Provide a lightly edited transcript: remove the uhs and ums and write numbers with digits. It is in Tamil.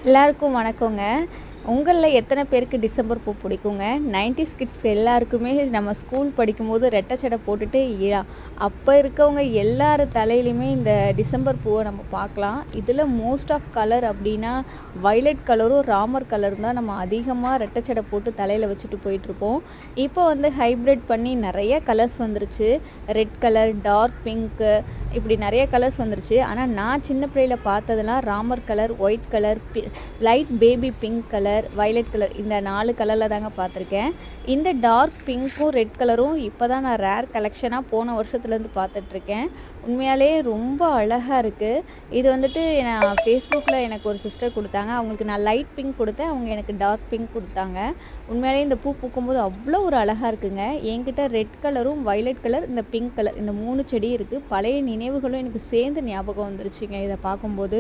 எல்லாருக்கும் வணக்கங்க. உங்கள்ல எத்தன பேருக்கு டிசம்பர் பூ பிடிக்குங்க? 90ஸ் கிட்ஸ் எல்லாருக்குமே நம்ம ஸ்கூல் படிக்கும்போது ரெட்டை ஜடை போட்டுட்டு அப்ப இருக்கவங்க எல்லார் தலையிலயுமே இந்த டிசம்பர் பூவ நம்ம பார்க்கலாம். இதுல மோஸ்ட் ஆஃப் கலர் அப்டின்னா, வயலட் கலரும், ராமர் கலரும் தான் நம்ம அதிகமா ரெட்டை ஜடை போட்டு தலையில வச்சுட்டு போயிட்டுருப்போம். இப்போ வந்து ஹைப்ரிட் பண்ணி நெறைய கலர்ஸ் வந்துருச்சு. ரெட் கலர், டார்க் பிங்க்கு இப்படி நெறைய கலர்ஸ் வந்துருச்சு. ஆனா நான் சின்ன பிள்ளையில பார்த்ததெல்லாம் Ramar colour, white colour, light baby pink colour, violet colour இந்த 4 கலர்ல தாங்க பார்த்துருக்கேன். இந்த டார்க் பிங்க்கும், ரெட் கலரும் இப்போ தான் நான் ரேர் கலெக்ஷனா போன வருஷத்துலேருந்து பார்த்துட்ருக்கேன். உண்மையாலேயே ரொம்ப அழகா இருக்கு. இது வந்துட்டு நான் Facebookல எனக்கு ஒரு சிஸ்டர் குடுத்தாங்க. அவங்களுக்கு நான் லைட் பிங்க் குடுத்தேன். அவங்க எனக்கு டார்க் பிங்க் குடுத்தாங்க. உண்மையாலேயே இந்த பூ பூக்கும்போது அவ்வளோ ஒரு அழகா இருக்குங்க. என்கிட்ட ரெட் கலரும், வயலட் கலர், இந்த பிங்க் கலர் இந்த 3 செடி இருக்கு. பழைய நினைவுகளும் எனக்கு சேர்ந்து ஞாபகம் வந்துருச்சுங்க இத பார்க்கும்போது.